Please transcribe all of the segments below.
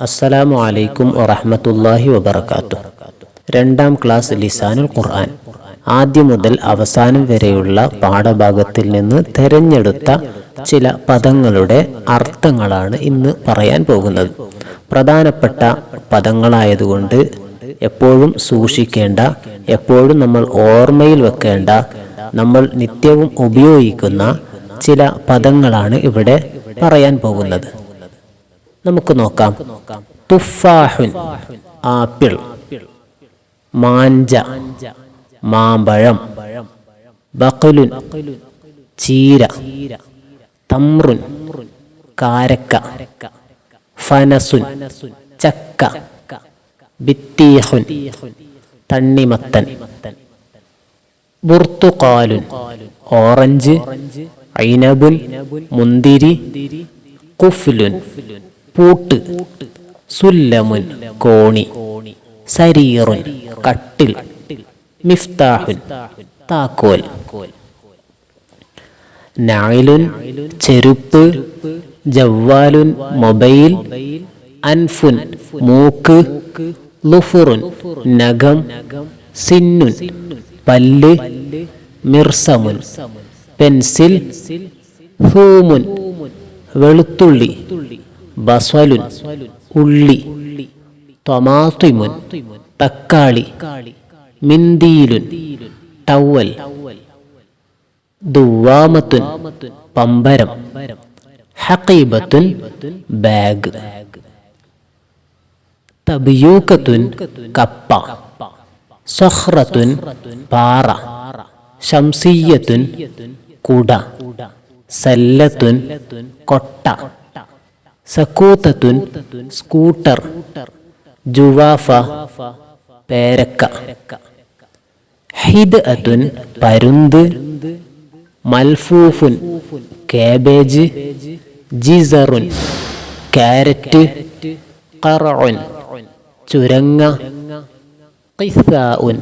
അസ്സലാമു അലൈക്കും വറഹ്മത്തുള്ളാഹി വബറകാതുഹു. രണ്ടാം ക്ലാസ് ലിസാനുൽ ഖുർആൻ ആദ്യം മുതൽ അവസാനം വരെയുള്ള പാഠഭാഗത്തിൽ നിന്ന് തിരഞ്ഞെടുത്ത ചില പദങ്ങളുടെ അർത്ഥങ്ങളാണ് ഇന്ന് പറയാൻ പോകുന്നത്. പ്രധാനപ്പെട്ട പദങ്ങളായതുകൊണ്ട് എപ്പോഴും സൂക്ഷിക്കേണ്ട, എപ്പോഴും നമ്മൾ ഓർമ്മയിൽ വെക്കേണ്ട, നമ്മൾ നിത്യവും ഉപയോഗിക്കുന്ന ചില പദങ്ങളാണ് ഇവിടെ പറയാൻ പോകുന്നത്. നമുക്ക് നോക്കാം. തുഫാഹുൻ ആപ്പിൾ, മാഞ്ച മാമ്പഴം, ബഖലുൻ ചീര, തമ്രുൻ കാരക്ക, ഫനസുൻ ചക്ക, ബിത്തീഹുൻ തണ്ണിമത്തൻ, ബുർത്തുഖാലുൻ ഓറഞ്ച്, ഐനബുൻ മുന്തിരി, ഖുഫ്ലുൻ പൂട്ട്, സുല്ലമുൻ കോണി, സരീറുൻ കട്ടിൽ, മിഫ്താഹുൻ താക്കോൽ, നഅലുൻ ചെരുപ്പ്, ജവ്വാലുൻ മൊബൈൽ, അൻഫുൻ മൂക്ക്, ളുഫുറുൻ നഖം, സിന്നുൻ പല്ല്, മിർസമുൻ പെൻസിൽ, ഹൂമുൻ വെളുത്തുള്ളി, ബസ്വലുൻ ഉള്ളി, ത്വമാത്തിമുൻ തക്കാളി, മിന്ദീലുൻ ടവൽ, ദുവാമത്തുൻ പമ്പരം, ഹഖീബത്തുൻ ബാഗ്, തബ്യൂക്കത്തുൻ കപ്പ, സഖ്റത്തുൻ പാറ, ശംസിയ്യത്തുൻ കുട, സല്ലത്തുൻ കൊട്ട, സകൂത്തത്തുൻ സ്കൂട്ടർ, ജുവാഫ പേരക്ക, ഹിദ്അത്തുൻ പരുന്ത്, മൽഫൂഫുൻ കാബേജ്, ജിസറുൻ കാരറ്റ്, ഖർഉൻ ചുരങ്ങ, ഖിസാഉൻ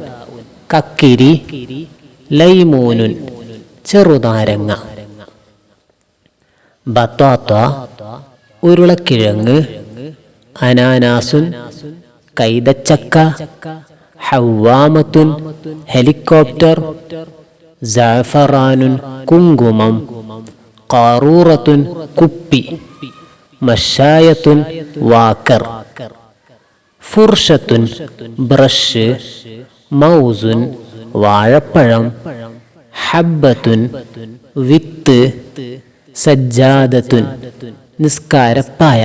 കക്കിരി, ലൈമൂനുൻ ചെറുനാരങ്ങ, ബത്താത്ത ഉരുളക്കിഴങ്ങ്, അനാനാസുൻ കൈതച്ചക്ക, ഹവ്വാമത്തുൻ ഹെലികോപ്റ്റർ, സഅഫറാനുൻ കുങ്കുമം, ഖാറൂറത്തുൻ കുപ്പി, മശായത്തുൻ വാക്കർ, ഫുർഷത്തുൻ ബ്രഷ്, മൗസുൻ വാഴപ്പഴം, ഹബ്ബത്തുൻ വിത്ത്, സജ്ജാദത്തുൻ നിസ്കാരപ്പായ.